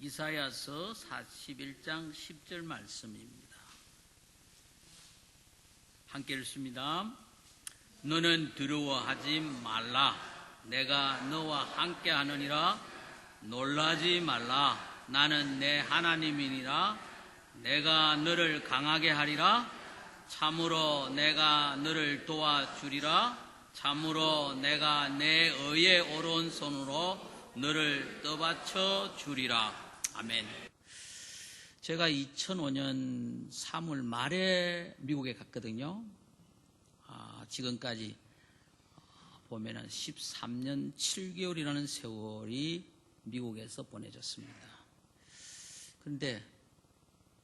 이사야서 41장 10절 말씀입니다. 함께 읽습니다. 너는 두려워하지 말라. 내가 너와 함께 하느니라. 놀라지 말라. 나는 내 하나님이니라. 내가 너를 강하게 하리라. 참으로 내가 너를 도와주리라. 참으로 내가 내 의의 오른손으로 너를 떠받쳐 주리라. 아멘. 제가 2005년 3월 말에 미국에 갔거든요. 지금까지 보면은 13년 7개월이라는 세월이 미국에서 보내졌습니다. 그런데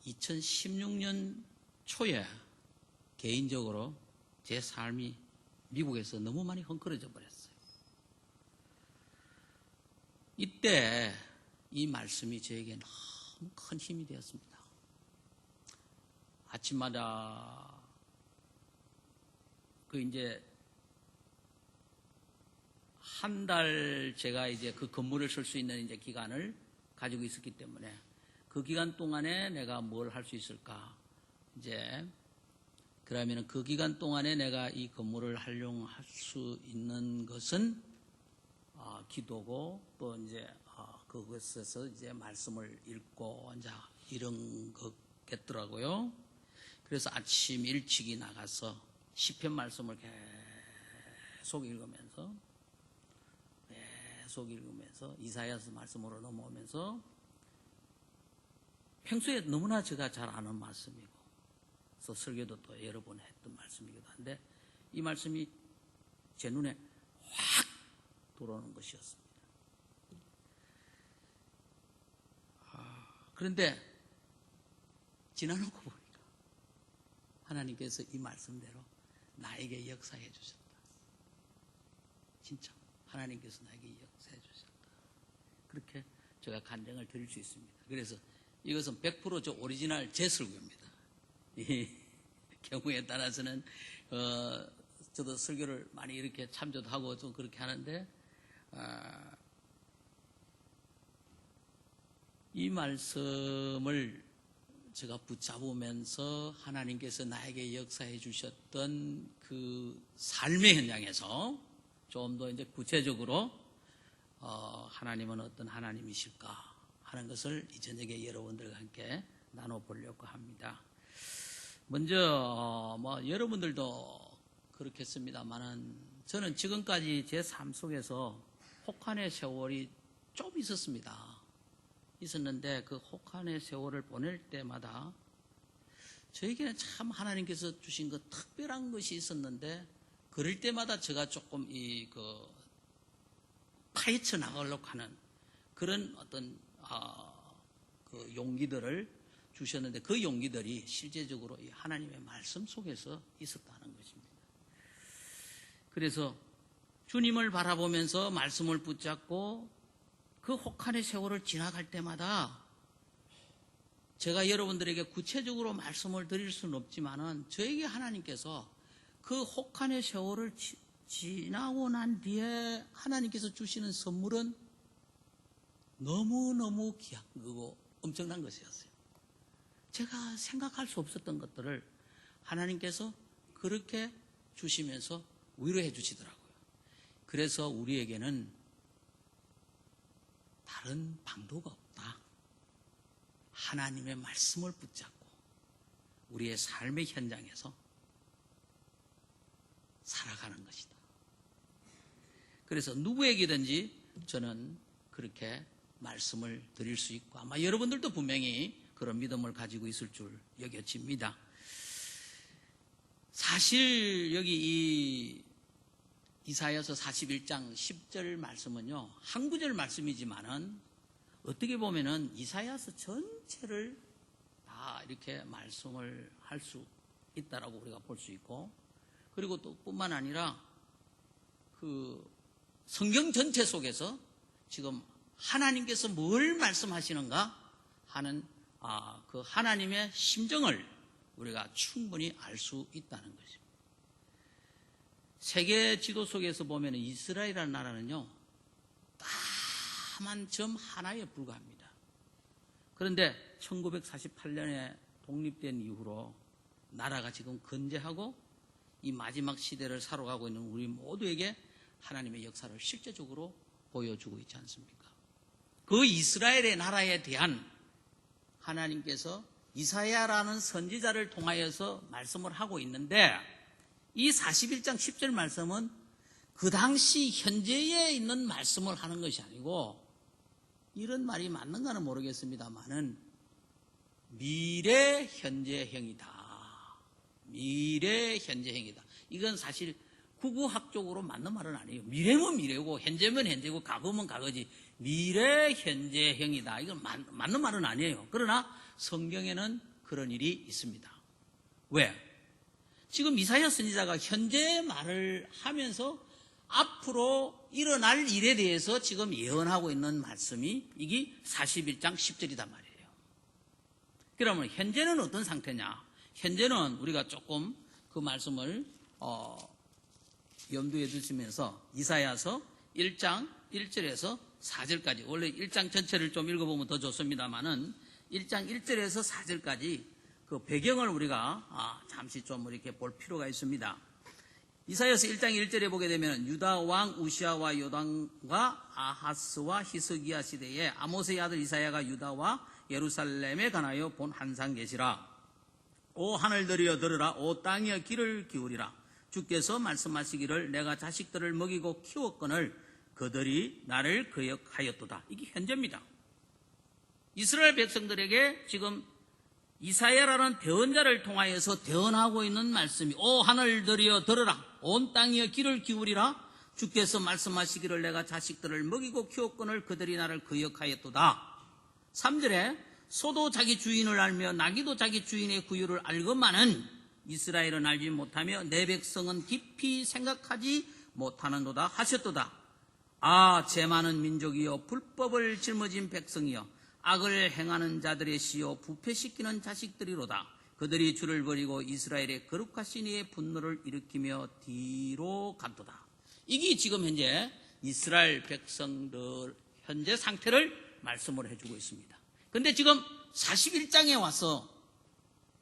2016년 초에 개인적으로 제 삶이 미국에서 너무 많이 헝클어져 버렸어요. 이때 이 말씀이 저에게 너무 큰 힘이 되었습니다. 아침마다 이제 한 달 제가 이제 그 건물을 쓸 수 있는 이제 기간을 가지고 있었기 때문에 그 기간 동안에 내가 뭘 할 수 있을까? 이제 그러면 그 기간 동안에 내가 이 건물을 활용할 수 있는 것은 기도고 또 이제 그것에서 이제 말씀을 읽고 이제 이런 거겠더라고요. 그래서 아침 일찍이 나가서 시편 말씀을 계속 읽으면서 이사야서 말씀으로 넘어오면서 평소에 너무나 제가 잘 아는 말씀이고 그래서 설교도 또 여러 번 했던 말씀이기도 한데 이 말씀이 제 눈에 확 들어오는 것이었습니다. 그런데 지나놓고 보니까 하나님께서 이 말씀대로 나에게 역사해 주셨다. 진짜 하나님께서 나에게 역사해 주셨다. 그렇게 제가 간증을 드릴 수 있습니다. 그래서 이것은 100% 저 오리지널 제 설교입니다. 이 경우에 따라서는 저도 설교를 많이 이렇게 참조도 하고 좀 그렇게 하는데 이 말씀을 제가 붙잡으면서 하나님께서 나에게 역사해 주셨던 그 삶의 현장에서 좀 더 이제 구체적으로 하나님은 어떤 하나님이실까 하는 것을 이 저녁에 여러분들과 함께 나눠보려고 합니다. 먼저 여러분들도 그렇겠습니다만은 저는 지금까지 제 삶 속에서 혹한의 세월이 좀 있었는데 그 혹한의 세월을 보낼 때마다 저에게는 참 하나님께서 주신 그 특별한 것이 있었는데 그럴 때마다 제가 조금 파헤쳐 나가려고 하는 그런 어떤 그 용기들을 주셨는데 그 용기들이 실제적으로 이 하나님의 말씀 속에서 있었다는 것입니다. 그래서 주님을 바라보면서 말씀을 붙잡고 그 혹한의 세월을 지나갈 때마다 제가 여러분들에게 구체적으로 말씀을 드릴 수는 없지만은 저에게 하나님께서 그 혹한의 세월을 지나고 난 뒤에 하나님께서 주시는 선물은 너무너무 귀한 거고 엄청난 것이었어요. 제가 생각할 수 없었던 것들을 하나님께서 그렇게 주시면서 위로해 주시더라고요. 그래서 우리에게는 다른 방도가 없다. 하나님의 말씀을 붙잡고 우리의 삶의 현장에서 살아가는 것이다. 그래서 누구에게든지 저는 그렇게 말씀을 드릴 수 있고 아마 여러분들도 분명히 그런 믿음을 가지고 있을 줄 여겨집니다. 사실 여기 이 이사야서 41장 10절 말씀은요, 한 구절 말씀이지만은 어떻게 보면은 이사야서 전체를 다 이렇게 말씀을 할 수 있다라고 우리가 볼 수 있고, 그리고 또 뿐만 아니라 그 성경 전체 속에서 지금 하나님께서 뭘 말씀하시는가 하는 그 하나님의 심정을 우리가 충분히 알 수 있다는 것입니다. 세계 지도 속에서 보면 이스라엘이라는 나라는요, 까만 점 하나에 불과합니다. 그런데 1948년에 독립된 이후로 나라가 지금 건재하고 이 마지막 시대를 살아가고 있는 우리 모두에게 하나님의 역사를 실제적으로 보여주고 있지 않습니까? 그 이스라엘의 나라에 대한 하나님께서 이사야라는 선지자를 통하여서 말씀을 하고 있는데, 이 41장 10절 말씀은 그 당시 현재에 있는 말씀을 하는 것이 아니고, 이런 말이 맞는가는 모르겠습니다만은 미래 현재형이다. 미래 현재형이다. 이건 사실 구구학적으로 맞는 말은 아니에요. 미래면 미래고 현재면 현재고 과거면 과거지. 미래 현재형이다. 이건 맞는 말은 아니에요. 그러나 성경에는 그런 일이 있습니다. 왜? 지금 이사야 선지자가 현재 말을 하면서 앞으로 일어날 일에 대해서 지금 예언하고 있는 말씀이 이게 41장 10절이단 말이에요. 그러면 현재는 어떤 상태냐? 현재는 우리가 조금 그 말씀을 염두에 두시면서 이사야서 1장 1절에서 4절까지, 원래 1장 전체를 좀 읽어보면 더 좋습니다만은 1장 1절에서 4절까지 그 배경을 우리가 잠시 좀 이렇게 볼 필요가 있습니다. 이사야서 1장 1절에 보게 되면 유다 왕 우시아와 요담과 아하스와 히스기야 시대에 아모스의 아들 이사야가 유다와 예루살렘에 관하여 본 환상 계시라. 오 하늘들이여 들으라. 오 땅이여 귀를 기울이라. 주께서 말씀하시기를 내가 자식들을 먹이고 키웠거늘 그들이 나를 거역하였도다. 이게 현재입니다. 이스라엘 백성들에게 지금 이사야라는 대언자를 통하여서 대언하고 있는 말씀이, 오 하늘들이여 들으라. 온 땅이여 귀를 기울이라. 주께서 말씀하시기를 내가 자식들을 먹이고 키웠거늘 그들이 나를 거역하였도다. 3절에 소도 자기 주인을 알며 나귀도 자기 주인의 구유를 알건만은 이스라엘은 알지 못하며 내 백성은 깊이 생각하지 못하는도다 하셨도다. 아 제 많은 민족이여 불법을 짊어진 백성이여 악을 행하는 자들의 시여 부패시키는 자식들이로다. 그들이 주를 버리고 이스라엘의 거룩하신 이의 분노를 일으키며 뒤로 간도다. 이게 지금 현재 이스라엘 백성들 현재 상태를 말씀을 해주고 있습니다. 그런데 지금 41장에 와서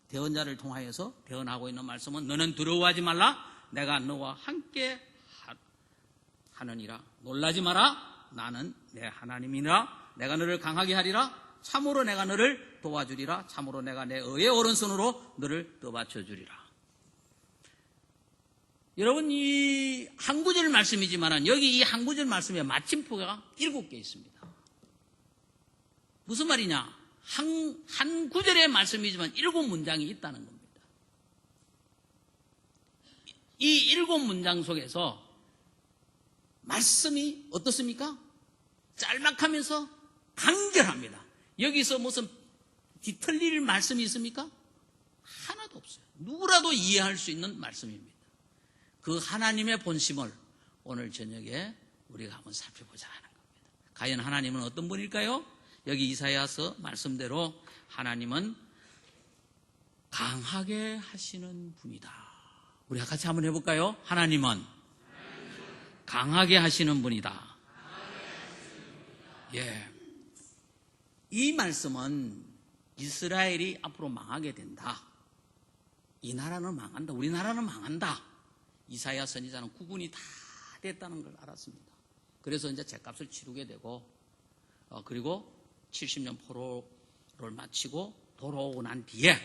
대언자를 통하여서 대언하고 있는 말씀은 너는 두려워하지 말라. 내가 너와 함께 하느니라. 놀라지 마라. 나는 내 하나님이라. 내가 너를 강하게 하리라. 참으로 내가 너를 도와주리라. 참으로 내가 내 의의 오른손으로 너를 떠받쳐주리라. 여러분, 이 한 구절 말씀이지만 여기 이 한 구절 말씀에 마침표가 7개 있습니다. 무슨 말이냐? 한 구절의 말씀이지만 7문장이 있다는 겁니다. 이 7문장 속에서 말씀이 어떻습니까? 짤막하면서 간결합니다. 여기서 무슨 뒤틀릴 말씀이 있습니까? 하나도 없어요. 누구라도 이해할 수 있는 말씀입니다. 그 하나님의 본심을 오늘 저녁에 우리가 한번 살펴보자 하는 겁니다. 과연 하나님은 어떤 분일까요? 여기 이사야서 말씀대로 하나님은 강하게 하시는 분이다. 우리가 같이 한번 해볼까요? 하나님은 강하게 하시는 분이다. 예. 이 말씀은 이스라엘이 앞으로 망하게 된다. 이 나라는 망한다. 우리나라는 망한다. 이사야 선지자는 구분이 다 됐다는 걸 알았습니다. 그래서 이제 죗값을 치르게 되고, 그리고 70년 포로를 마치고 돌아오고 난 뒤에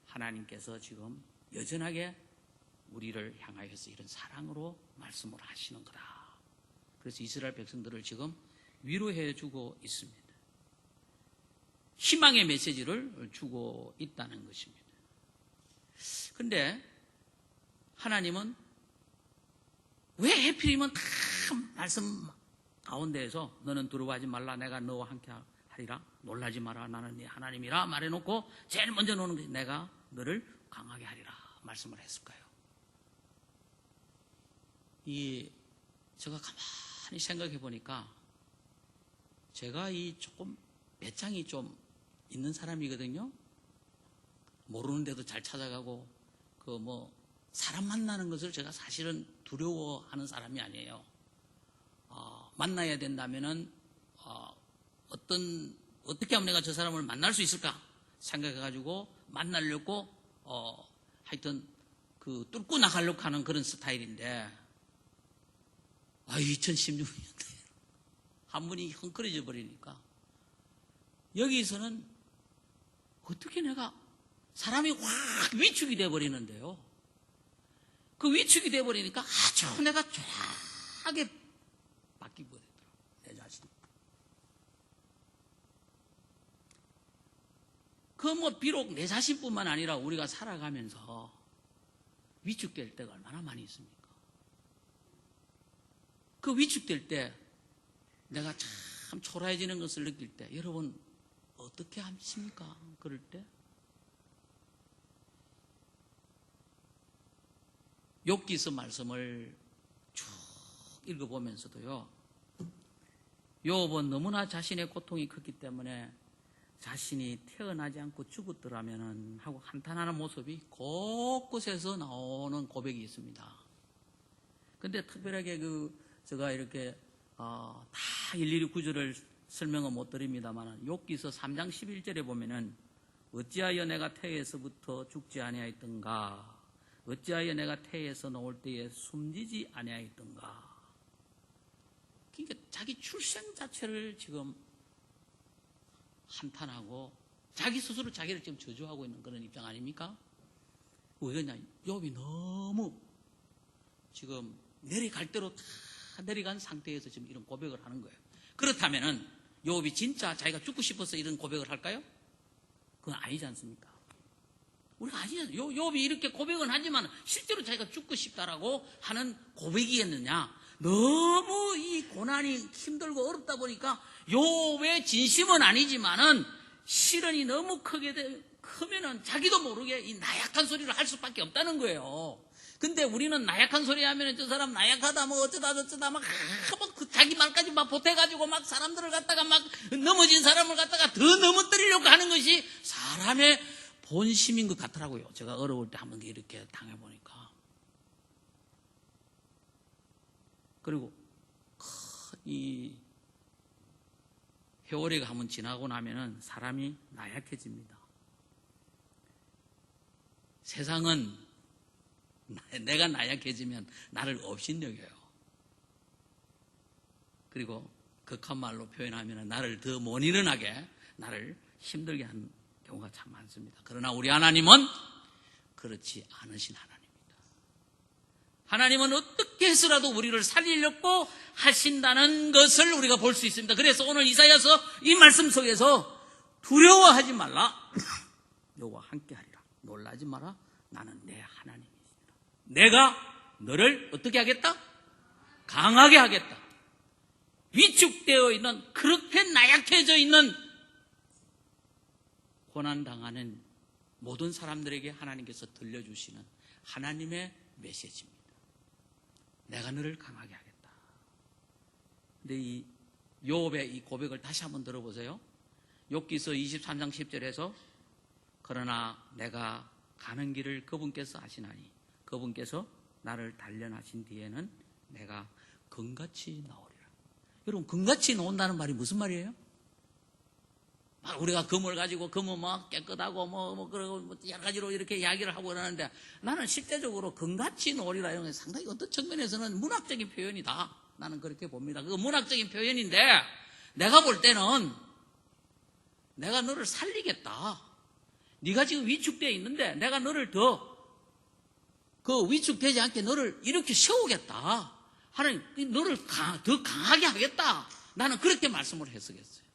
하나님께서 지금 여전하게 우리를 향하여서 이런 사랑으로 말씀을 하시는 거다. 그래서 이스라엘 백성들을 지금 위로해 주고 있습니다. 희망의 메시지를 주고 있다는 것입니다. 그런데 하나님은 왜 하필이면 다 말씀 가운데에서 너는 두려워하지 말라. 내가 너와 함께 하리라. 놀라지 마라. 나는 네 하나님이라 말해놓고 제일 먼저 노는 것이 내가 너를 강하게 하리라 말씀을 했을까요? 제가 가만히 생각해 보니까 제가 조금 배짱이 좀 있는 사람이거든요. 모르는데도 잘 찾아가고 사람 만나는 것을 제가 사실은 두려워하는 사람이 아니에요. 만나야 된다면은 어떤 어떻게 하면 내가 저 사람을 만날 수 있을까 생각해가지고 만나려고 하여튼 그 뚫고 나가려고 하는 그런 스타일인데 2016년도에 한 분이 헝클어져 버리니까 여기서는 어떻게 내가 사람이 확 위축이 돼 버리는데요. 그 위축이 돼 버리니까 아주 내가 쫙하게 바뀌고 되더라고요. 내 자신이. 그 뭐 비록 내 자신뿐만 아니라 우리가 살아가면서 위축될 때가 얼마나 많이 있습니까? 그 위축될 때 내가 참 초라해지는 것을 느낄 때 여러분 어떻게 하십니까? 그럴 때 욥기서 말씀을 쭉 읽어보면서도요, 욥은 너무나 자신의 고통이 컸기 때문에 자신이 태어나지 않고 죽었더라면 하고 한탄하는 모습이 곳곳에서 나오는 고백이 있습니다. 근데 특별하게 제가 이렇게 다 일일이 구절을 설명은 못 드립니다만 욥기서 3장 11절에 보면은 어찌하여 내가 태에서부터 죽지 아니하였던가, 어찌하여 내가 태에서 나올 때에 숨지지 아니하였던가. 그러니까 자기 출생 자체를 지금 한탄하고 자기 스스로 자기를 지금 저주하고 있는 그런 입장 아닙니까? 왜 그러냐? 욥이 너무 지금 내려갈 대로 다 내려간 상태에서 지금 이런 고백을 하는 거예요. 그렇다면은 욥이 진짜 자기가 죽고 싶어서 이런 고백을 할까요? 그건 아니지 않습니까? 우리가 아니죠. 욥이 이렇게 고백은 하지만 실제로 자기가 죽고 싶다라고 하는 고백이었느냐? 너무 이 고난이 힘들고 어렵다 보니까 욥의 진심은 아니지만은 시련이 너무 크면은 자기도 모르게 이 나약한 소리를 할 수밖에 없다는 거예요. 근데 우리는 나약한 소리 하면은 저 사람 나약하다 뭐 어쩌다 저쩌다 막 자기 말까지 막 보태가지고 막 사람들을 갖다가 막 넘어진 사람을 갖다가 더 넘어뜨리려고 하는 것이 사람의 본심인 것 같더라고요. 제가 어려울 때 한번 이렇게 당해보니까. 그리고 이 세월이 한번 지나고 나면은 사람이 나약해집니다. 세상은 내가 나약해지면 나를 업신여겨요. 그리고 극한 말로 표현하면 나를 더 못 일어나게, 나를 힘들게 하는 경우가 참 많습니다. 그러나 우리 하나님은 그렇지 않으신 하나님입니다. 하나님은 어떻게 해서라도 우리를 살리려고 하신다는 것을 우리가 볼 수 있습니다. 그래서 오늘 이사야서 이 말씀 속에서 두려워하지 말라, 너와 함께하리라, 놀라지 마라, 나는 내 하나님이시다. 내가 너를 어떻게 하겠다? 강하게 하겠다. 위축되어 있는, 그렇게 나약해져 있는 고난당하는 모든 사람들에게 하나님께서 들려주시는 하나님의 메시지입니다. 내가 너를 강하게 하겠다. 근데 이 욥의 이 고백을 다시 한번 들어보세요. 욥기서 23장 10절에서 그러나 내가 가는 길을 그분께서 아시나니 그분께서 나를 단련하신 뒤에는 내가 금같이 나오리라. 여러분, 금같이 나온다는 말이 무슨 말이에요? 막 우리가 금을 가지고 금은 막 깨끗하고 그러고 여러 가지로 이렇게 이야기를 하고 그러는데 나는 실제적으로 금같이 나오리라 이런 게 상당히 어떤 측면에서는 문학적인 표현이다. 나는 그렇게 봅니다. 그거 문학적인 표현인데 내가 볼 때는 내가 너를 살리겠다. 네가 지금 위축되어 있는데 내가 너를 더 위축되지 않게 너를 이렇게 세우겠다. 하는 너를 더 강하게 하겠다. 나는 그렇게 말씀을 해석했어요.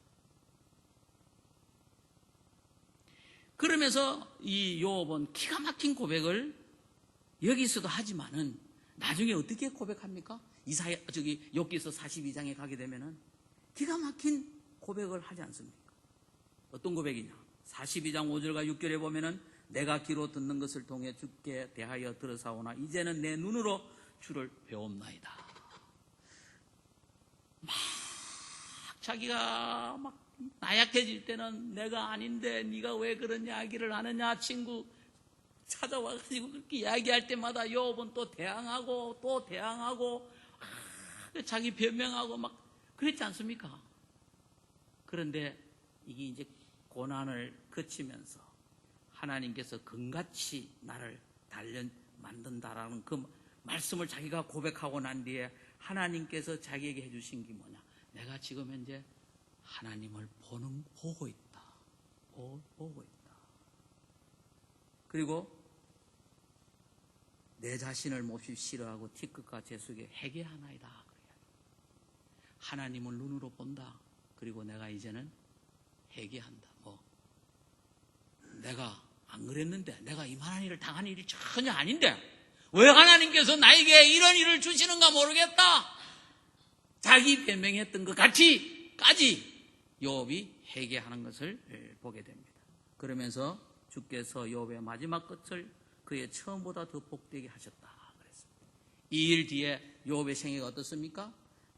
그러면서 이 욥은 기가 막힌 고백을 여기서도 하지만은 나중에 어떻게 고백합니까? 욥기서 42장에 가게 되면은 기가 막힌 고백을 하지 않습니까? 어떤 고백이냐? 42장 5절과 6절에 보면은 내가 귀로 듣는 것을 통해 주께 대하여 들어사오나 이제는 내 눈으로 주를 배움나이다. 막 자기가 막 나약해질 때는 내가 아닌데 네가 왜 그런 이야기를 하느냐, 친구 찾아와가지고 그렇게 이야기할 때마다 욥은 또 대항하고 자기 변명하고 막 그랬지 않습니까? 그런데 이게 이제 고난을 거치면서 하나님께서 금같이 나를 단련 만든다라는 그 말씀을 자기가 고백하고 난 뒤에 하나님께서 자기에게 해주신 게 뭐냐? 내가 지금 현재 하나님을 보고 있다. 보고 있다. 그리고 내 자신을 몹시 싫어하고 티끌과 재수에게 회개하나이다. 하나님을 눈으로 본다. 그리고 내가 이제는 회개한다. 내가 안 그랬는데, 내가 이만한 일을 당한 일이 전혀 아닌데 왜 하나님께서 나에게 이런 일을 주시는가 모르겠다. 자기 변명했던 것 같이까지 욥이 회개하는 것을 보게 됩니다. 그러면서 주께서 욥의 마지막 끝을 그의 처음보다 더 복되게 하셨다 그랬습니다. 이 일 뒤에 욥의 생애가 어떻습니까?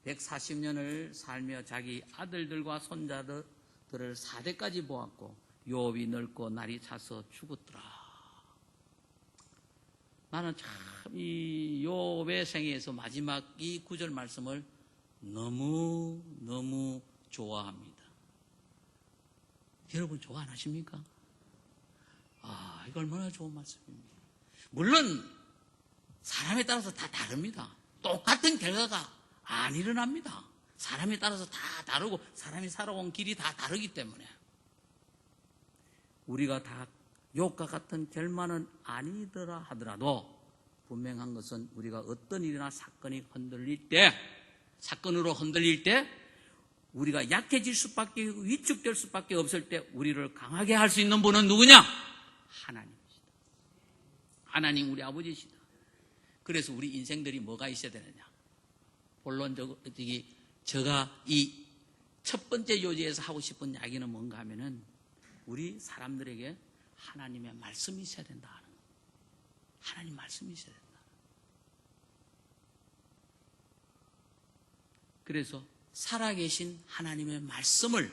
140년을 살며 자기 아들들과 손자들을 4대까지 보았고 욥이 늙고 날이 차서 죽었더라. 나는 참 이 욥의 생애에서 마지막 이 구절 말씀을 너무 좋아합니다. 여러분 좋아 안 하십니까? 이거 얼마나 좋은 말씀입니다. 물론 사람에 따라서 다 다릅니다. 똑같은 결과가 안 일어납니다. 사람에 따라서 다 다르고 사람이 살아온 길이 다 다르기 때문에 우리가 다 욥과 같은 결말은 아니더라 하더라도 분명한 것은 우리가 어떤 일이나 사건으로 흔들릴 때 우리가 약해질 수밖에, 위축될 수밖에 없을 때 우리를 강하게 할 수 있는 분은 누구냐? 하나님이시다. 하나님 우리 아버지시다. 그래서 우리 인생들이 뭐가 있어야 되느냐? 본론적으로 제가 이 첫 번째 요지에서 하고 싶은 이야기는 뭔가 하면은 우리 사람들에게 하나님의 말씀이 있어야 된다 하는 거예요. 하나님 말씀이 있어야 된다. 그래서 살아계신 하나님의 말씀을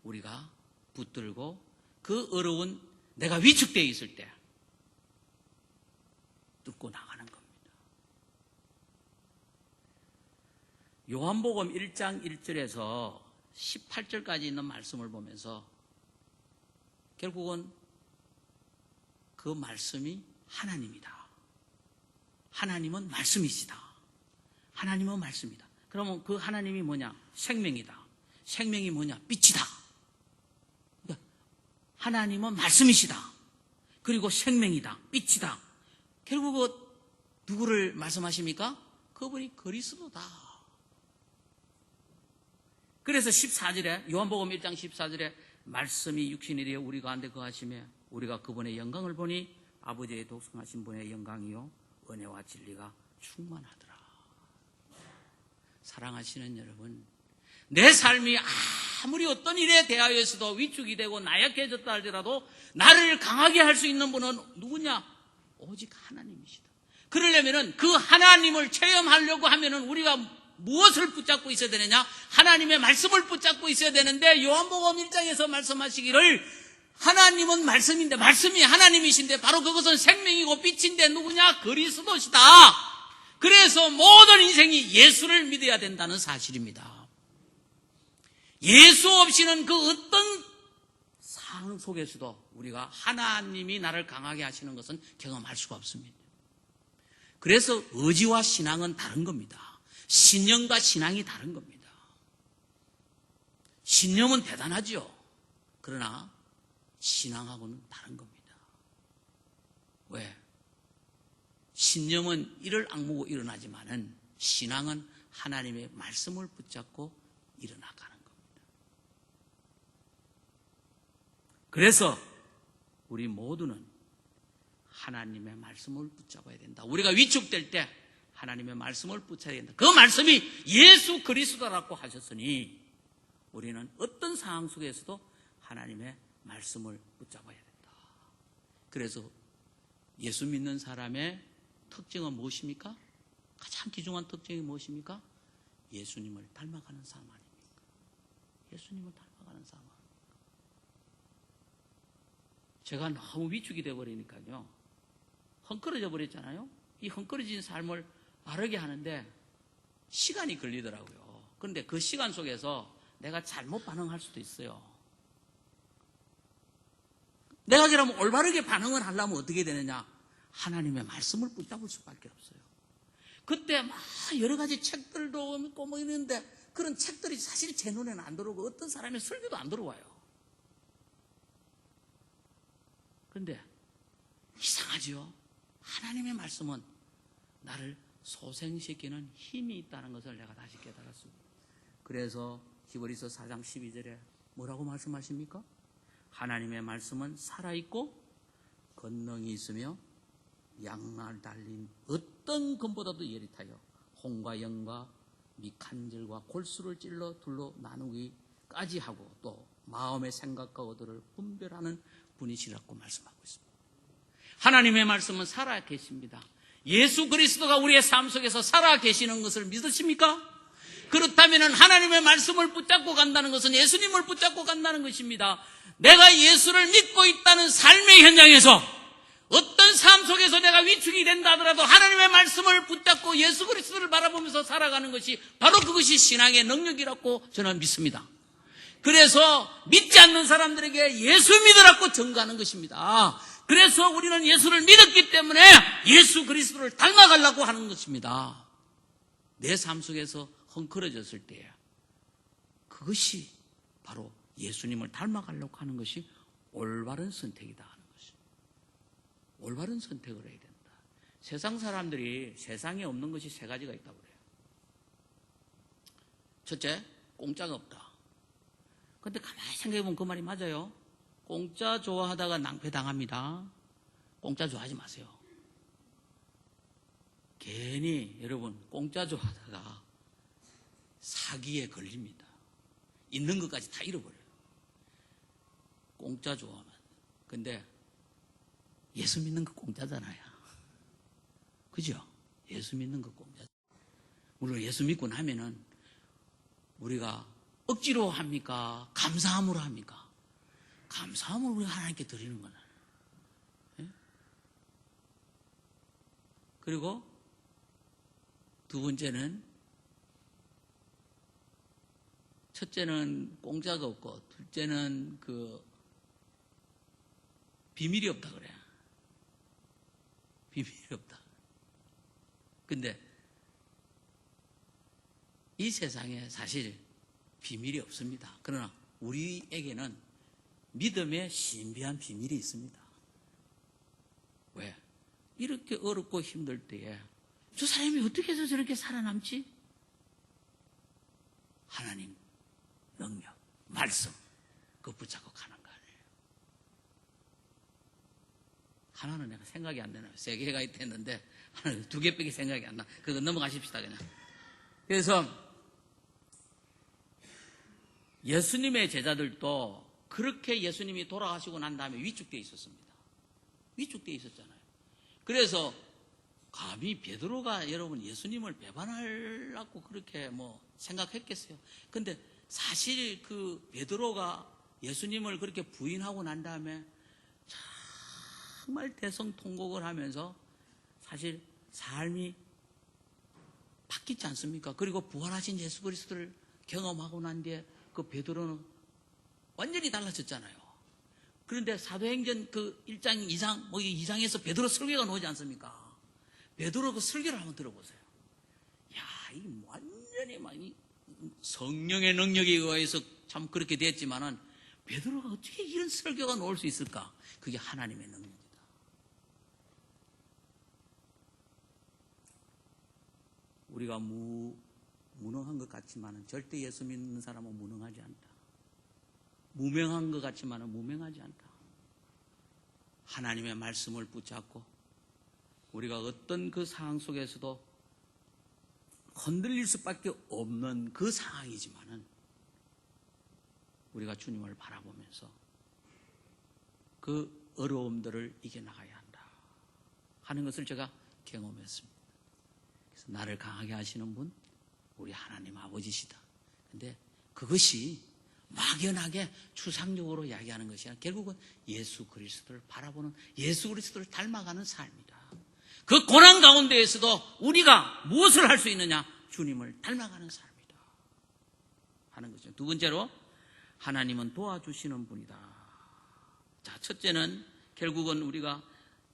우리가 붙들고 그 어려운 내가 위축되어 있을 때 뚫고 나가는 겁니다. 요한복음 1장 1절에서 18절까지 있는 말씀을 보면서 결국은 그 말씀이 하나님이다. 하나님은 말씀이시다. 하나님은 말씀이다. 그러면 그 하나님이 뭐냐? 생명이다. 생명이 뭐냐? 빛이다. 그러니까 하나님은 말씀이시다. 그리고 생명이다. 빛이다. 결국 누구를 말씀하십니까? 그분이 그리스도다. 그래서 14절에 요한복음 1장 14절에 말씀이 육신이 되어 우리 가운데 거하시며 우리가 그분의 영광을 보니 아버지의 독생하신 분의 영광이요 은혜와 진리가 충만하더라. 사랑하시는 여러분, 내 삶이 아무리 어떤 일에 대하여서도 위축이 되고 나약해졌다 할지라도 나를 강하게 할 수 있는 분은 누구냐? 오직 하나님이시다. 그러려면은 그 하나님을 체험하려고 하면은 우리가 무엇을 붙잡고 있어야 되느냐? 하나님의 말씀을 붙잡고 있어야 되는데 요한복음 1장에서 말씀하시기를 하나님은 말씀인데 말씀이 하나님이신데 바로 그것은 생명이고 빛인데 누구냐? 그리스도시다. 그래서 모든 인생이 예수를 믿어야 된다는 사실입니다. 예수 없이는 그 어떤 상황 속에서도 우리가 하나님이 나를 강하게 하시는 것은 경험할 수가 없습니다. 그래서 의지와 신앙은 다른 겁니다. 신념과 신앙이 다른 겁니다. 신념은 대단하죠. 그러나 신앙하고는 다른 겁니다. 왜? 신념은 이를 악물고 일어나지만은 신앙은 하나님의 말씀을 붙잡고 일어나가는 겁니다. 그래서 우리 모두는 하나님의 말씀을 붙잡아야 된다. 우리가 위축될 때 하나님의 말씀을 붙잡아야 된다. 그 말씀이 예수 그리스도라고 하셨으니 우리는 어떤 상황 속에서도 하나님의 말씀을 붙잡아야 된다. 그래서 예수 믿는 사람의 특징은 무엇입니까? 가장 귀중한 특징이 무엇입니까? 예수님을 닮아가는 삶 아닙니까? 예수님을 닮아가는 삶 아닙니까? 제가 너무 위축이 되어버리니까요. 헝클어져 버렸잖아요. 이 헝클어진 삶을 바르게 하는데 시간이 걸리더라고요. 그런데 그 시간 속에서 내가 잘못 반응할 수도 있어요. 내가 그러면 올바르게 반응을 하려면 어떻게 되느냐? 하나님의 말씀을 붙잡을 수밖에 없어요. 그때 막 여러 가지 책들도 있고 뭐 이러는데 그런 책들이 사실 제 눈에는 안 들어오고 어떤 사람의 설교도 안 들어와요. 그런데 이상하죠? 하나님의 말씀은 나를 소생시키는 힘이 있다는 것을 내가 다시 깨달았습니다. 그래서 히브리서 4장 12절에 뭐라고 말씀하십니까? 하나님의 말씀은 살아있고 권능이 있으며 양날 달린 어떤 검보다도 예릿하여 혼과 영과 미 간절과 골수를 찔러 둘로 나누기까지 하고 또 마음의 생각과 의도를 분별하는 분이시라고 말씀하고 있습니다. 하나님의 말씀은 살아 계십니다. 예수 그리스도가 우리의 삶 속에서 살아 계시는 것을 믿으십니까? 그렇다면 하나님의 말씀을 붙잡고 간다는 것은 예수님을 붙잡고 간다는 것입니다. 내가 예수를 믿고 있다는 삶의 현장에서 어떤 삶 속에서 내가 위축이 된다 하더라도 하나님의 말씀을 붙잡고 예수 그리스도를 바라보면서 살아가는 것이 바로 그것이 신앙의 능력이라고 저는 믿습니다. 그래서 믿지 않는 사람들에게 예수 믿으라고 전가하는 것입니다. 그래서 우리는 예수를 믿었기 때문에 예수 그리스도를 닮아가려고 하는 것입니다. 내 삶 속에서 헝클어졌을 때 그것이 바로 예수님을 닮아가려고 하는 것이 올바른 선택이다 하는 것이. 올바른 선택을 해야 된다. 세상 사람들이 세상에 없는 것이 세 가지가 있다고 그래요. 첫째, 공짜가 없다. 그런데 가만히 생각해보면 그 말이 맞아요. 공짜 좋아하다가 낭패당합니다. 공짜 좋아하지 마세요. 괜히 여러분 공짜 좋아하다가 사기에 걸립니다. 있는 것까지 다 잃어버려요. 공짜 좋아하면. 근데 예수 믿는 거 공짜잖아요. 그죠? 예수 믿는 거 공짜. 물론 예수 믿고 나면은 우리가 억지로 합니까? 감사함으로 합니까? 감사함으로 우리가 하나님께 드리는 거는. 예? 그리고 두 번째는 첫째는 공짜가 없고 둘째는 비밀이 없다 그래. 비밀이 없다. 근데 이 세상에 사실 비밀이 없습니다. 그러나 우리에게는 믿음의 신비한 비밀이 있습니다. 왜? 이렇게 어렵고 힘들 때에 저 사람이 어떻게 해서 저렇게 살아남지? 하나님 능력, 말씀 그거 붙잡고 가는 거 아니에요. 하나는 내가 생각이 안 나요. 세 개가 있었는데 하나는 두 개밖에 생각이 안 나. 그거 넘어가십시다 그냥. 그래서 예수님의 제자들도 그렇게 예수님이 돌아가시고 난 다음에 위축되어 있었습니다. 위축되어 있었잖아요. 그래서 감히 베드로가 여러분 예수님을 배반하려고 그렇게 생각했겠어요. 근데 사실 그 베드로가 예수님을 그렇게 부인하고 난 다음에 정말 대성통곡을 하면서 사실 삶이 바뀌지 않습니까? 그리고 부활하신 예수 그리스도를 경험하고 난 뒤에 그 베드로는 완전히 달라졌잖아요. 그런데 사도행전 1장 2장, 2장에서 베드로 설교가 나오지 않습니까? 베드로 그 설교를 한번 들어보세요. 야, 이 완전히 많이 성령의 능력에 의해서 참 그렇게 됐지만은 베드로가 어떻게 이런 설교가 나올 수 있을까? 그게 하나님의 능력이다. 우리가 무능한 것 같지만은 절대 예수 믿는 사람은 무능하지 않다. 무명한 것 같지만은 무명하지 않다. 하나님의 말씀을 붙잡고 우리가 어떤 그 상황 속에서도 흔들릴 수밖에 없는 그 상황이지만은 우리가 주님을 바라보면서 그 어려움들을 이겨나가야 한다 하는 것을 제가 경험했습니다. 그래서 나를 강하게 하시는 분 우리 하나님 아버지시다. 근데 그것이 막연하게 추상적으로 이야기하는 것이 아니라 결국은 예수 그리스도를 바라보는 예수 그리스도를 닮아가는 삶이다. 그 고난 가운데에서도 우리가 무엇을 할 수 있느냐? 주님을 닮아가는 삶이다 하는 거죠. 두 번째로 하나님은 도와주시는 분이다. 자, 첫째는 결국은 우리가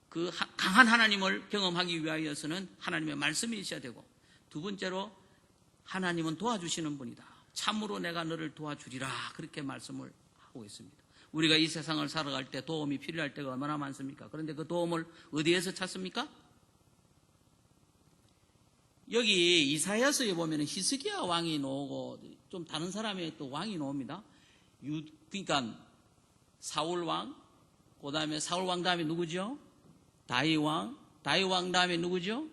그 강한 하나님을 경험하기 위하여서는 하나님의 말씀이 있어야 되고, 두 번째로 하나님은 도와주시는 분이다. 참으로 내가 너를 도와주리라, 그렇게 말씀을 하고 있습니다. 우리가 이 세상을 살아갈 때 도움이 필요할 때가 얼마나 많습니까? 그런데 그 도움을 어디에서 찾습니까? 여기 이사야서에 보면 히스기야 왕이 나오고 좀 다른 사람의 또 왕이 나옵니다. 그러니까 사울 왕, 그 다음에 사울 왕 다음에 누구죠? 다윗 왕 다음에 누구죠?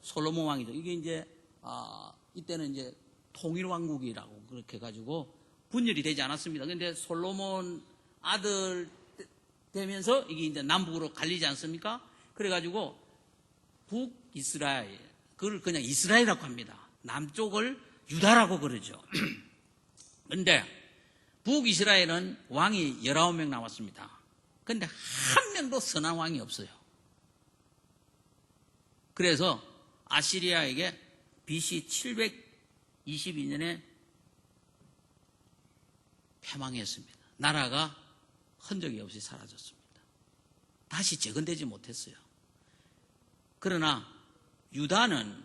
솔로몬 왕이죠. 이게 이제 이때는 이제 통일 왕국이라고 그렇게 해가지고 분열이 되지 않았습니다. 그런데 솔로몬 아들 되면서 이게 이제 남북으로 갈리지 않습니까? 그래가지고 북이스라엘, 그걸 그냥 이스라엘이라고 합니다. 남쪽을 유다라고 그러죠. 그런데 북이스라엘은 왕이 19명 나왔습니다. 그런데 한 명도 선한 왕이 없어요. 그래서 아시리아에게 BC 722년에 패망했습니다. 나라가 흔적이 없이 사라졌습니다. 다시 재건되지 못했어요. 그러나 유다는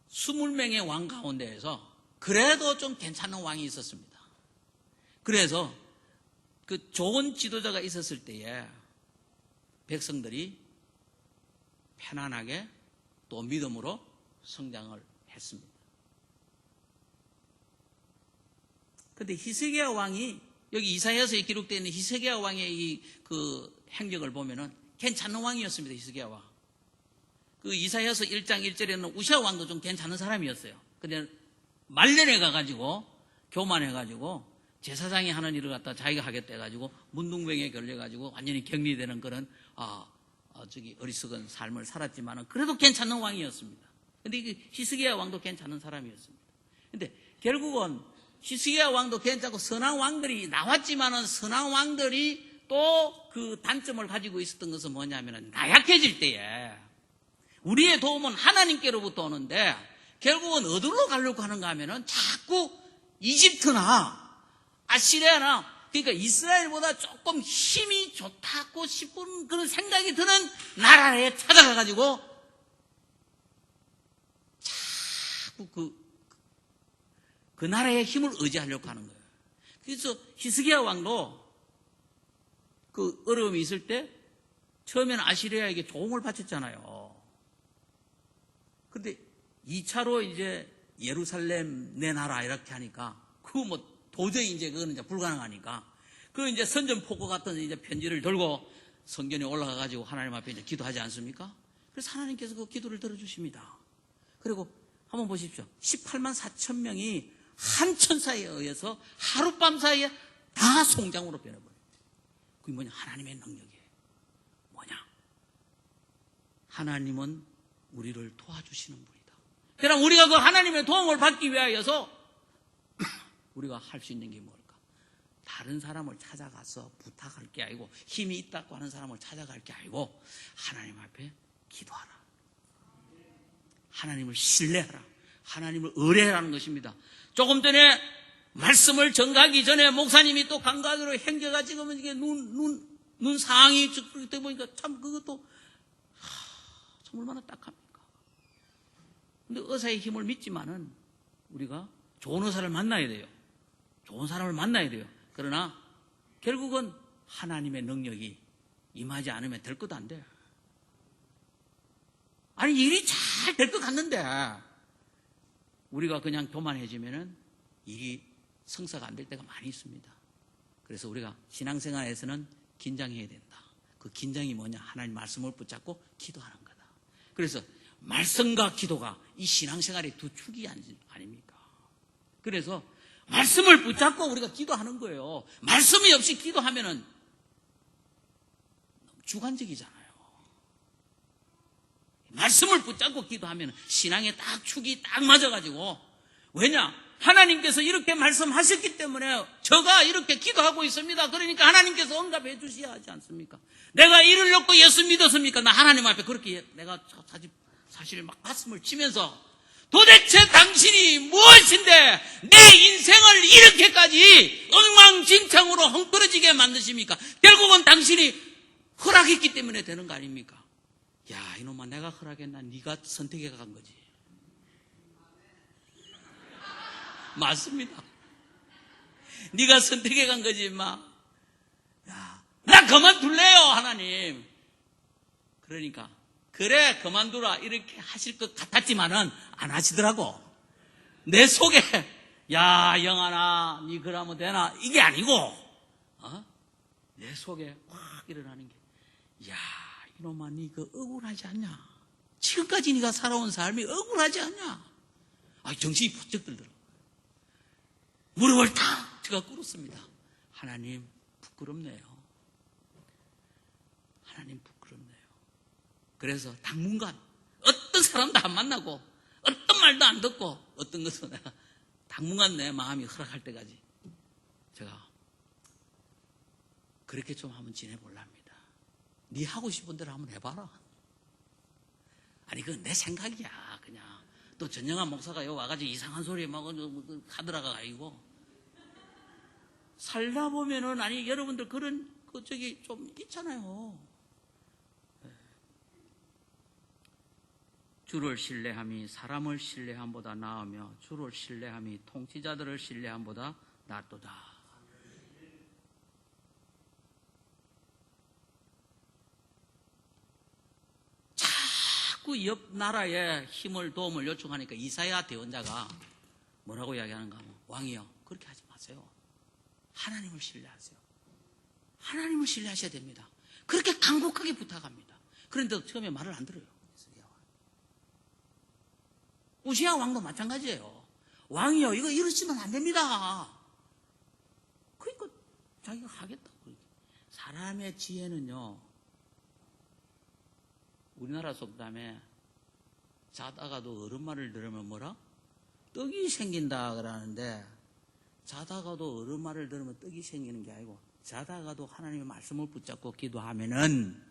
20명의 왕 가운데에서 그래도 좀 괜찮은 왕이 있었습니다. 그래서 그 좋은 지도자가 있었을 때에 백성들이 편안하게 또 믿음으로 성장을 했습니다. 그런데 히스기야 왕이, 여기 이사야서에 기록되어 있는 히스기야 왕의 그 행적을 보면은 괜찮은 왕이었습니다. 히스기야 왕. 그 이사야서 1장 1절에는 우시아 왕도 좀 괜찮은 사람이었어요. 근데 말년에 가가지고 교만해가지고 제사장이 하는 일을 갖다 자기가 하겠다 해가지고 문둥병에 걸려가지고 완전히 격리되는 그런 어리석은 삶을 살았지만은 그래도 괜찮은 왕이었습니다. 근데 히스기야 왕도 괜찮은 사람이었습니다. 근데 결국은 히스기야 왕도 괜찮고 선한 왕들이 나왔지만은 선한 왕들이 또 그 단점을 가지고 있었던 것은 뭐냐면은 나약해질 때에 우리의 도움은 하나님께로부터 오는데 결국은 어디로 가려고 하는가 하면은 자꾸 이집트나 아시리아나, 그러니까 이스라엘보다 조금 힘이 좋다고 싶은 그런 생각이 드는 나라에 찾아가가지고 자꾸 그 나라의 힘을 의지하려고 하는 거예요. 그래서 히스기야 왕도 그 어려움이 있을 때 처음에는 아시리아에게 조공을 바쳤잖아요. 근데 2차로 이제 예루살렘 내 나라 이렇게 하니까 그거 뭐 도저히 이제 그거는 이제 불가능하니까 그 이제 선전포고 같은 이제 편지를 들고 성전에 올라가가지고 하나님 앞에 이제 기도하지 않습니까? 그래서 하나님께서 그 기도를 들어주십니다. 그리고 한번 보십시오. 18만 4천 명이 한 천사에 의해서 하룻밤 사이에 다 송장으로 변해버려요. 그게 뭐냐? 하나님의 능력이에요. 뭐냐? 하나님은 우리를 도와주시는 분이다. 그럼 우리가 그 하나님의 도움을 받기 위하여서 우리가 할 수 있는 게 뭘까? 다른 사람을 찾아가서 부탁할 게 아니고, 힘이 있다고 하는 사람을 찾아갈 게 아니고 하나님 앞에 기도하라. 하나님을 신뢰하라. 하나님을 의뢰하라는 것입니다. 조금 전에 말씀을 전가하기 전에 목사님이 또 강가기로 행겨가 지금은 이게 눈 상황이 그렇게 보니까 참 그것도 참 얼마나 딱합니까? 근데 의사의 힘을 믿지만은 우리가 좋은 의사를 만나야 돼요. 좋은 사람을 만나야 돼요. 그러나 결국은 하나님의 능력이 임하지 않으면 될 것도 안 돼. 아니 일이 잘 될 것 같는데 우리가 그냥 교만해지면은 일이 성사가 안 될 때가 많이 있습니다. 그래서 우리가 신앙생활에서는 긴장해야 된다. 그 긴장이 뭐냐? 하나님 말씀을 붙잡고 기도하는 거다. 그래서 말씀과 기도가 이 신앙생활의 두 축이 아닙니까? 그래서 말씀을 붙잡고 우리가 기도하는 거예요. 말씀이 없이 기도하면은 주관적이잖아요. 말씀을 붙잡고 기도하면 신앙의 딱 축이 딱 맞아가지고, 왜냐? 하나님께서 이렇게 말씀하셨기 때문에 저가 이렇게 기도하고 있습니다. 그러니까 하나님께서 응답해 주셔야 하지 않습니까? 내가 이를 놓고 예수 믿었습니까? 나 하나님 앞에 그렇게 내가 사실 막 가슴을 치면서 도대체 당신이 무엇인데 내 인생을 이렇게까지 엉망진창으로 헝클어지게 만드십니까? 결국은 당신이 허락했기 때문에 되는 거 아닙니까? 야, 이놈아, 내가 허락했나? 네가 선택해 간 거지. 맞습니다. 네가 선택해 간 거지, 임마. 야, 나 그만둘래요, 하나님. 그러니까 그래, 그만두라 이렇게 하실 것 같았지만은 안 하시더라고. 내 속에 야, 영아나 니 그러면 되나? 이게 아니고 내 속에 확 일어나는 게, 야, 이놈아, 니 그 억울하지 않냐? 지금까지 네가 살아온 삶이 억울하지 않냐? 정신이 번쩍 들더라고. 무릎을 탁 제가 꿇었습니다. 하나님, 부끄럽네요. 하나님, 부끄럽네요. 그래서 당분간 어떤 사람도 안 만나고 어떤 말도 안 듣고 어떤 것은 내가 당분간 내 마음이 허락할 때까지 제가 그렇게 좀 한번 지내보랍니다. 네 하고 싶은 대로 한번 해봐라. 아니, 그건 내 생각이야. 그냥 또 전영한 목사가 여기 와가지고 이상한 소리 막 하더라가 아니고, 살다 보면은, 아니, 여러분들 그런 좀 있잖아요. 주를 신뢰함이 사람을 신뢰함보다 나으며 주를 신뢰함이 통치자들을 신뢰함보다 낫도다. 자꾸 옆 나라에 힘을, 도움을 요청하니까 이사야 대언자가 뭐라고 이야기하는가 하면, 왕이여, 그렇게 하지 마세요. 하나님을 신뢰하세요. 하나님을 신뢰하셔야 됩니다. 그렇게 간곡하게 부탁합니다. 그런데 처음에 말을 안 들어요. 우시야 왕도 마찬가지예요. 왕이요, 이거 이러시면 안 됩니다. 그러니까 자기가 하겠다고. 사람의 지혜는요, 우리나라 속담에 자다가도 어른 말을 들으면 뭐라? 떡이 생긴다 그러는데, 자다가도 어른 말을 들으면 떡이 생기는 게 아니고, 자다가도 하나님의 말씀을 붙잡고 기도하면은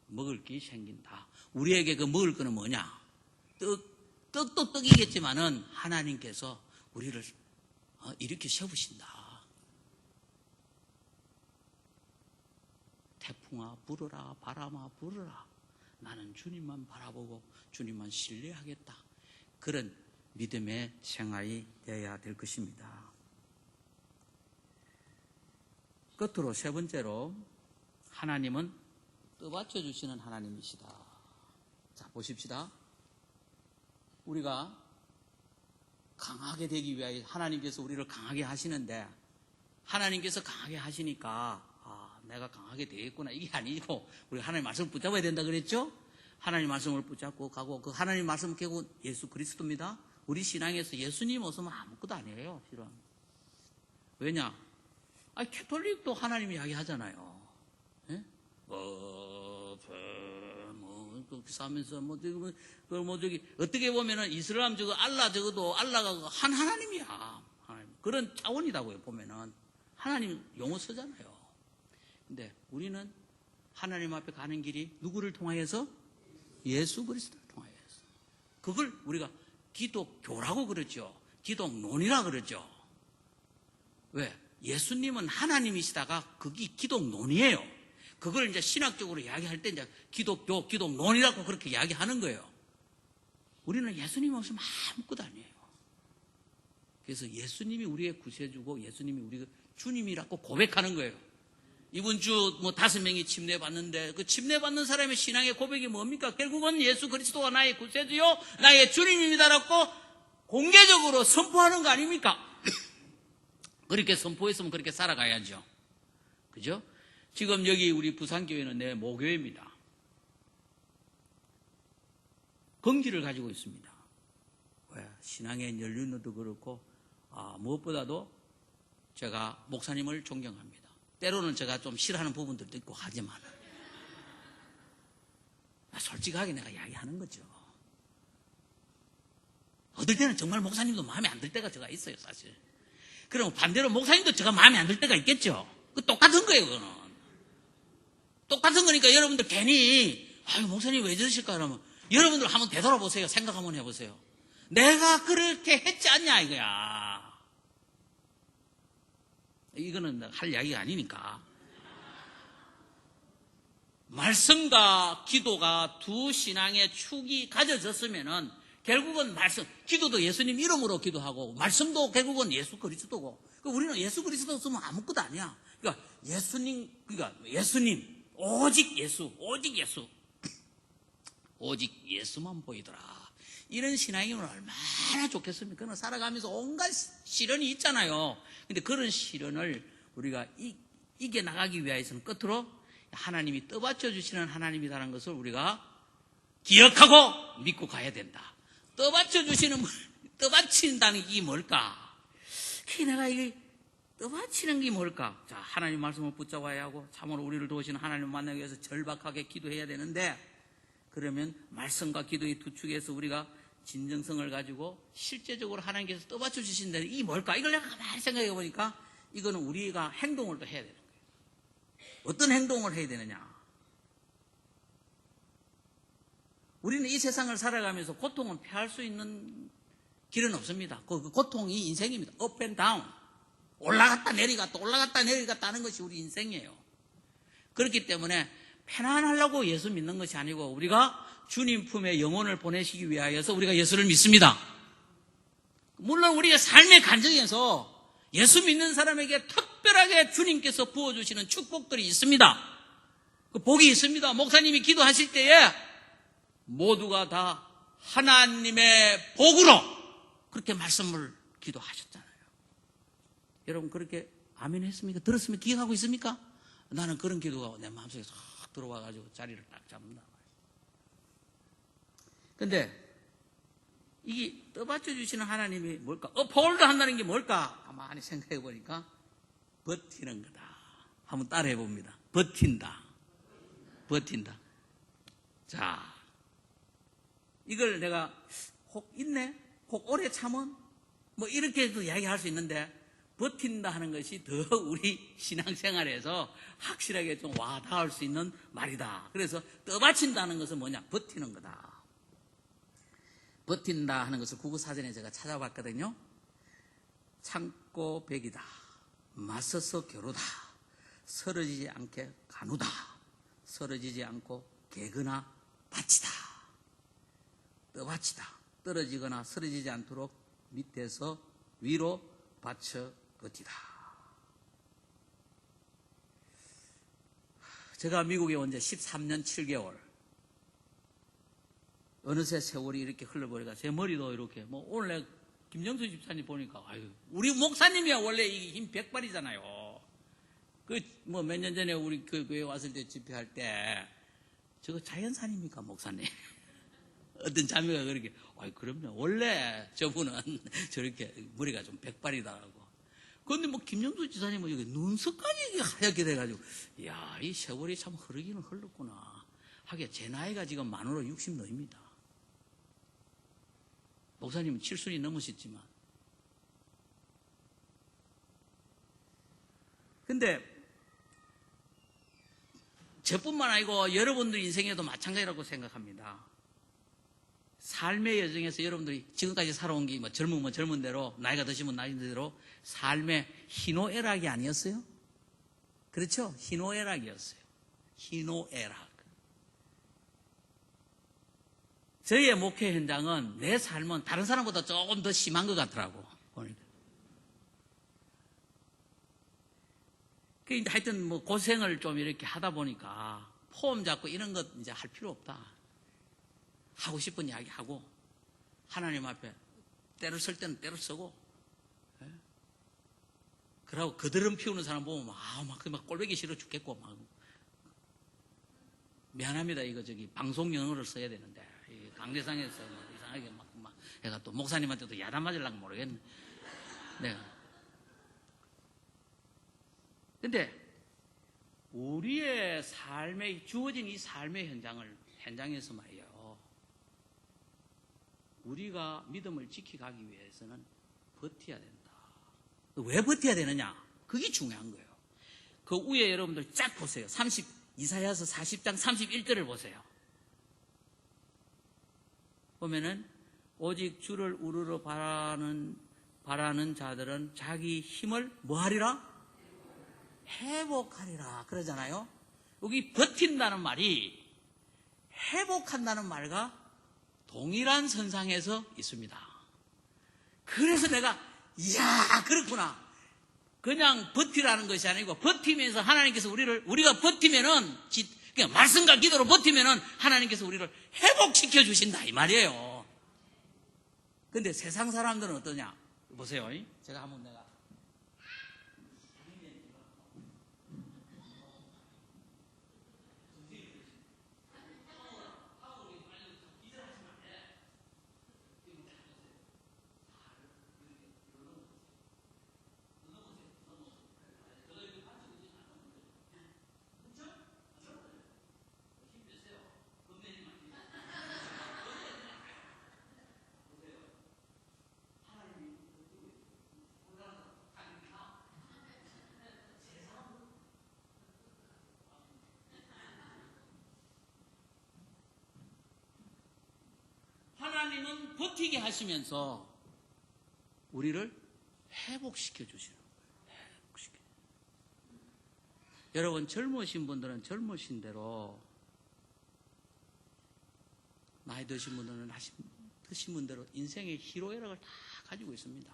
먹을 게 생긴다. 우리에게 그 먹을 거는 뭐냐? 떡도 떡이겠지만은 하나님께서 우리를 이렇게 세우신다. 태풍아 불어라, 바람아 불어라. 나는 주님만 바라보고 주님만 신뢰하겠다. 그런 믿음의 생활이 되어야 될 것입니다. 끝으로 세 번째로, 하나님은 떠받쳐 주시는 하나님이시다. 자, 보십시다. 우리가 강하게 되기 위하여 하나님께서 우리를 강하게 하시는데, 하나님께서 강하게 하시니까 내가 강하게 되겠구나, 이게 아니고, 우리 하나님 말씀을 붙잡아야 된다 그랬죠? 하나님 말씀을 붙잡고 가고, 그 하나님 말씀은 결국 예수 그리스도입니다. 우리 신앙에서 예수님 없으면 아무것도 아니에요, 실은. 왜냐? 캐톨릭도 하나님 이야기 하잖아요. 예? 싸면서 어떻게 보면은 이슬람 알라 저거도 알라가 한 하나님이야. 하나님. 그런 차원이라고요. 보면은 하나님 용어 쓰잖아요. 근데 우리는 하나님 앞에 가는 길이 누구를 통하여서? 예수 그리스도를 통하여서. 그걸 우리가 기독교라고 그러죠. 기독론이라 그러죠. 왜? 예수님은 하나님이시다가 그게 기독론이에요. 그걸 이제 신학적으로 이야기할 때 이제 기독교, 기독론이라고 그렇게 이야기하는 거예요. 우리는 예수님 없으면 아무것도 아니에요. 그래서 예수님이 우리의 구세주고 예수님이 우리가 주님이라고 고백하는 거예요. 이번 주 5명이 침례받는데, 그 침례받는 사람의 신앙의 고백이 뭡니까? 결국은 예수 그리스도가 나의 구세주요, 나의 주님입니다라고 공개적으로 선포하는 거 아닙니까? 그렇게 선포했으면 그렇게 살아가야죠. 그죠? 지금 여기 우리 부산교회는 내 모교회입니다. 긍지를 가지고 있습니다. 왜? 신앙의 연륜도 그렇고, 무엇보다도 제가 목사님을 존경합니다. 때로는 제가 좀 싫어하는 부분들도 있고 하지만, 솔직하게 내가 이야기하는 거죠. 어떨 때는 정말 목사님도 마음에 안 들 때가 제가 있어요, 사실. 그럼 반대로 목사님도 제가 마음에 안 들 때가 있겠죠. 그 똑같은 거예요, 그거는. 똑같은 거니까 여러분들 괜히 목사님 왜 저러실까 그러면 여러분들 한번 되돌아보세요. 생각 한번 해보세요. 내가 그렇게 했지 않냐 이거야. 이거는 할 이야기가 아니니까. 말씀과 기도가 두 신앙의 축이 가져졌으면은 결국은 말씀, 기도도 예수님 이름으로 기도하고 말씀도 결국은 예수 그리스도고, 우리는 예수 그리스도 없으면 아무것도 아니야. 그러니까 예수님, 오직 예수, 오직 예수만 보이더라. 이런 신앙이면 얼마나 좋겠습니까? 그는 살아가면서 온갖 시련이 있잖아요. 근데 그런 시련을 우리가 이겨나가기 위해서는 끝으로 하나님이 떠받쳐 주시는 하나님이라는 것을 우리가 기억하고 믿고 가야 된다. 떠받친다는 게 뭘까? 내가 이게 떠받치는 게 뭘까? 자, 하나님 말씀을 붙잡아야 하고 참으로 우리를 도우시는 하나님을 만나기 위해서 절박하게 기도해야 되는데, 그러면 말씀과 기도의 두 축에서 우리가 진정성을 가지고 실제적으로 하나님께서 떠받쳐 주신다는 이 뭘까? 이걸 내가 가만히 생각해 보니까 이거는 우리가 행동을 또 해야 되는 거예요. 어떤 행동을 해야 되느냐? 우리는 이 세상을 살아가면서 고통은 피할 수 있는 길은 없습니다. 그 고통이 인생입니다. 업 앤 다운. 올라갔다 내려갔다 하는 것이 우리 인생이에요. 그렇기 때문에 편안하려고 예수 믿는 것이 아니고 우리가 주님 품에 영혼을 보내시기 위하여서 우리가 예수를 믿습니다. 물론 우리가 삶의 간증에서 예수 믿는 사람에게 특별하게 주님께서 부어주시는 축복들이 있습니다. 그 복이 있습니다. 목사님이 기도하실 때에 모두가 다 하나님의 복으로 그렇게 말씀을 기도하셨잖아요. 여러분 그렇게 아멘 했습니까? 들었으면 기억하고 있습니까? 나는 그런 기도가 내 마음속에 싹 들어와가지고 자리를 딱 잡는다. 근데 이게 떠받쳐 주시는 하나님이 뭘까? 홀드 한다는 게 뭘까? 가만히 생각해 보니까 버티는 거다. 한번 따라해 봅니다. 버틴다. 자, 이걸 내가 혹 있네? 혹 오래 참은? 뭐 이렇게도 이야기할 수 있는데, 버틴다 하는 것이 더 우리 신앙생활에서 확실하게 좀 와닿을 수 있는 말이다. 그래서 떠받친다는 것은 뭐냐? 버티는 거다. 버틴다 하는 것을 국어사전에 제가 찾아봤거든요. 참고 배기다, 맞서서 겨루다, 쓰러지지 않게 가누다, 쓰러지지 않고 개거나 받치다, 떠받치다, 떨어지거나 쓰러지지 않도록 밑에서 위로 받쳐 버티다. 제가 미국에 온 지 13년 7개월. 어느새 세월이 이렇게 흘러버리니까 제 머리도 이렇게, 오늘 김정수 집사님 보니까, 우리 목사님이야 원래 힘 100발이잖아요. 몇 년 전에 우리 그 교회 왔을 때 집회할 때, 저거 자연산입니까, 목사님? 어떤 자매가 그렇게, 그럼요. 원래 저분은 저렇게 머리가 좀 100발이다라고. 그런데 김정수 지사님은 여기 눈썹까지 하얗게 돼가지고, 이야, 이 세월이 참 흐르기는 흘렀구나. 하긴 제 나이가 지금 만으로 60 넘습니다. 목사님은 70이 넘으셨지만. 근데 저뿐만 아니고 여러분들 인생에도 마찬가지라고 생각합니다. 삶의 여정에서 여러분들이 지금까지 살아온 게 젊으면 젊은 대로, 나이가 드시면 나이 대로 삶의 희노애락이 아니었어요? 그렇죠? 희노애락이었어요. 희노애락. 저희의 목회 현장은 내 삶은 다른 사람보다 조금 더 심한 것 같더라고. 하여튼 고생을 좀 이렇게 하다 보니까 폼 잡고 이런 것 이제 할 필요 없다. 하고 싶은 이야기 하고, 하나님 앞에 때를 쓸 때는 때를 쓰고, 그러고 그드름 피우는 사람 보면 막 꼴보기 싫어 죽겠고, 미안합니다. 이거 방송 용어를 써야 되는데. 강대상에서 이상하게 내가 또 목사님한테도 야단 맞으려고 모르겠네. 내가. 근데 우리의 삶에 주어진 이 삶의 현장에서 말이에요. 우리가 믿음을 지켜가기 위해서는 버텨야 된다. 왜 버텨야 되느냐? 그게 중요한 거예요. 그 위에 여러분들 쫙 보세요. 이사야서 40장 31절을 보세요. 보면은 오직 주를 우러러 바라는 자들은 자기 힘을 뭐하리라? 회복하리라 그러잖아요. 여기 버틴다는 말이 회복한다는 말과 동일한 선상에서 있습니다. 그래서 내가 이야 그렇구나. 그냥 버티라는 것이 아니고 버티면서 하나님께서 우리가 버티면은 그냥 말씀과 기도로 버티면은 하나님께서 우리를 회복시켜 주신다 이 말이에요. 근데 세상 사람들은 어떠냐? 보세요. 제가 한번 내가 하나님은 버티게 하시면서 우리를 회복시켜 주시는 거예요. 여러분 젊으신 분들은 젊으신 대로 나이 드신 분들은 드신 분대로 인생의 희로애락을 다 가지고 있습니다.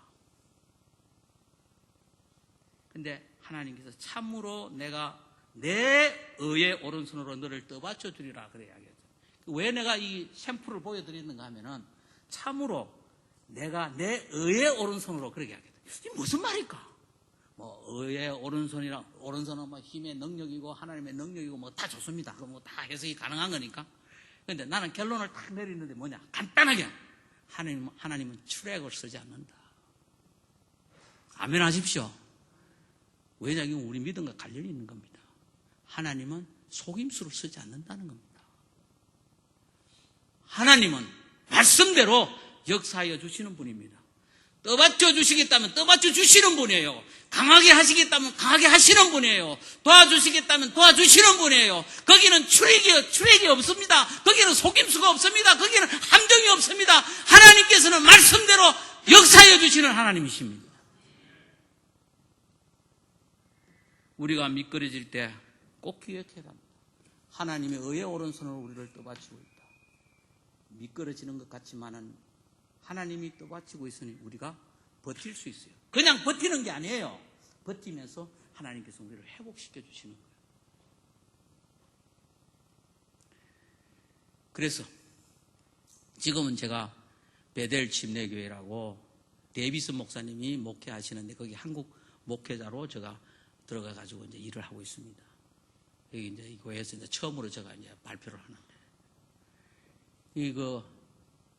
근데 하나님께서 참으로 내가 내 의의 오른손으로 너를 떠받쳐 주리라 그래 이야기했죠. 왜 내가 이 샘플을 보여드리는가 하면은 참으로 내가 내 의의 오른손으로 그렇게 하겠다. 이게 무슨 말일까? 뭐 의의 오른손은 뭐 힘의 능력이고 하나님의 능력이고 뭐 다 좋습니다. 그럼 뭐 다 해석이 가능한 거니까. 그런데 나는 결론을 딱 내리는데 뭐냐? 간단하게 하나님은 출애굽을 쓰지 않는다. 아멘 하십시오. 왜냐하면 우리 믿음과 관련이 있는 겁니다. 하나님은 속임수를 쓰지 않는다는 겁니다. 하나님은 말씀대로 역사하여 주시는 분입니다. 떠받쳐 주시겠다면 떠받쳐 주시는 분이에요. 강하게 하시겠다면 강하게 하시는 분이에요. 도와주시겠다면 도와주시는 분이에요. 거기는 출애기 없습니다. 거기는 속임수가 없습니다. 거기는 함정이 없습니다. 하나님께서는 말씀대로 역사하여 주시는 하나님이십니다. 우리가 미끄러질 때 꼭 기억해야 합니다. 하나님의 의의 오른손으로 우리를 떠받치고 있다. 미끄러지는 것 같지만은 하나님이 떠받치고 있으니 우리가 버틸 수 있어요. 그냥 버티는 게 아니에요. 버티면서 하나님께서 우리를 회복시켜 주시는 거예요. 그래서 지금은 제가 베델 침례교회라고 데이비스 목사님이 목회하시는데 거기 한국 목회자로 제가 들어가 가지고 이제 일을 하고 있습니다. 여기 이제 이 교회에서 이제 처음으로 제가 이제 발표를 하는데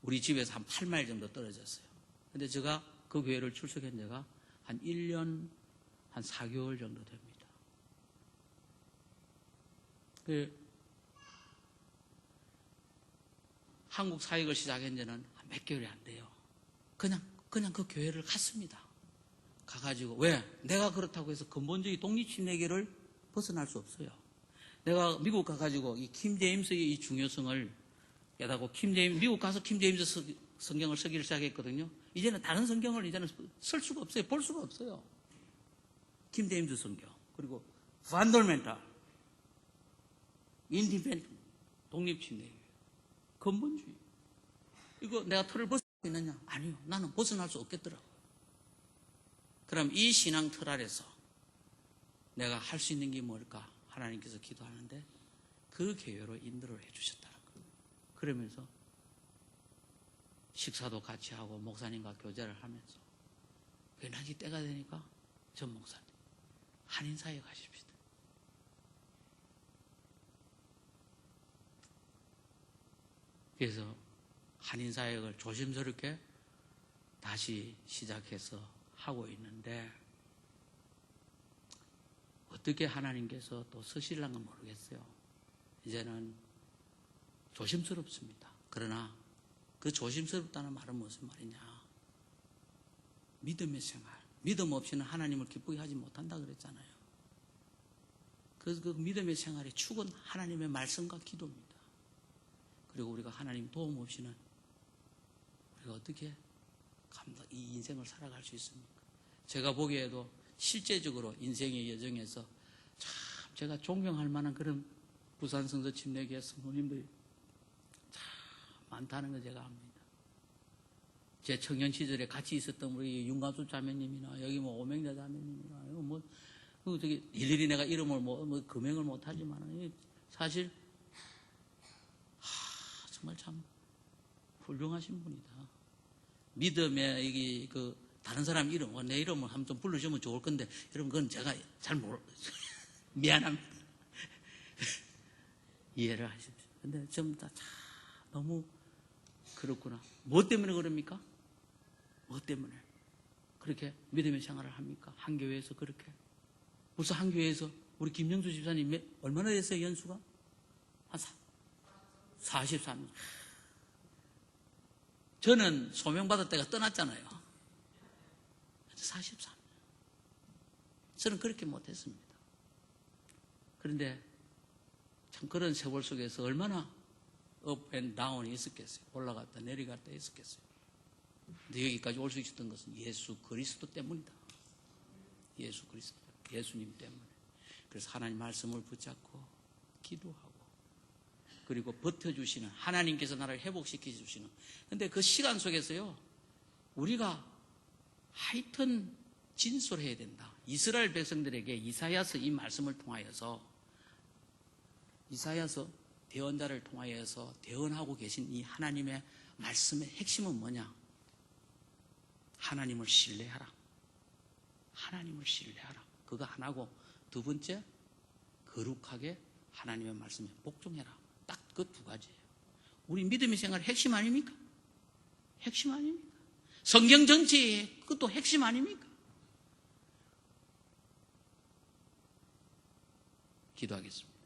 우리 집에서 한 8마일 정도 떨어졌어요. 근데 제가 그 교회를 출석한 지가 한 1년 한 4개월 정도 됩니다. 한국 사역을 시작한 지는 몇 개월이 안 돼요. 그냥 그 교회를 갔습니다. 가가지고 왜? 내가 그렇다고 해서 근본적인 독립침례교를 벗어날 수 없어요. 내가 미국 가가지고 이 킴 제임스의 이 중요성을 깨닫고 미국 가서 킴 제임스 성경을 쓰기를 시작했거든요. 이제는 다른 성경을 이제는 쓸 수가 없어요. 볼 수가 없어요. 킴 제임스 성경 그리고 판덜멘탈 인디펜던트 독립침례교회 근본주의 이거 내가 틀을 벗을 수 있느냐? 아니요. 나는 벗어날 수 없겠더라고요. 그럼 이 신앙 틀 아래서 내가 할 수 있는 게 뭘까? 하나님께서 기도하는데 그 교회로 인도를 해주셨다는 거예요. 그러면서 식사도 같이 하고 목사님과 교제를 하면서 나중에 때가 되니까 전 목사님 한인사회 가십시다. 그래서 한인사역을 조심스럽게 다시 시작해서 하고 있는데 어떻게 하나님께서 또 쓰실랑은 모르겠어요. 이제는 조심스럽습니다. 그러나 그 조심스럽다는 말은 무슨 말이냐? 믿음의 생활. 믿음 없이는 하나님을 기쁘게 하지 못한다 그랬잖아요. 그래서 그 믿음의 생활의 축은 하나님의 말씀과 기도입니다. 그리고 우리가 하나님 도움 없이는 우리가 어떻게 이 인생을 살아갈 수 있습니까? 제가 보기에도 실제적으로 인생의 여정에서 참 제가 존경할 만한 그런 부산 성서 침례교회 성도님들이 참 많다는 걸 제가 압니다. 제 청년 시절에 같이 있었던 우리 윤가수 자매님이나 여기 뭐 오명자 자매님이나 뭐 저기 일일이 내가 이름을 뭐 금액을 못하지만 사실 정말 참 훌륭하신 분이다. 믿음에 이게 다른 사람 이름, 내 이름을 한번 좀 불러주면 좋을 건데, 여러분 그건 제가 잘 미안합니다. 이해를 하십시오. 근데 전부 다 너무 그렇구나. 뭐 때문에 그럽니까? 뭐 때문에 그렇게 믿음의 생활을 합니까? 한 교회에서 그렇게. 벌써 한 교회에서 우리 김영수 집사님 얼마나 됐어요, 연수가? 한 43년. 저는 소명받을 때가 떠났잖아요. 43년. 저는 그렇게 못했습니다. 그런데 참 그런 세월 속에서 얼마나 업 앤 다운이 있었겠어요. 올라갔다 내려갔다 있었겠어요. 근데 여기까지 올 수 있었던 것은 예수 그리스도 때문이다. 예수 그리스도, 예수님 때문에. 그래서 하나님 말씀을 붙잡고 기도하고 그리고 버텨주시는 하나님께서 나를 회복시켜 주시는. 근데 그 시간 속에서요, 우리가 하여튼 진솔해야 된다. 이스라엘 백성들에게 이사야서 이 말씀을 통하여서, 이사야서 대언자를 통하여서 대언하고 계신 이 하나님의 말씀의 핵심은 뭐냐? 하나님을 신뢰하라. 하나님을 신뢰하라. 그거 하나고, 두 번째, 거룩하게 하나님의 말씀에 복종해라. 딱 그 두 가지예요. 우리 믿음의 생활의 핵심 아닙니까? 핵심 아닙니까? 성경 전체의 그것도 핵심 아닙니까? 기도하겠습니다.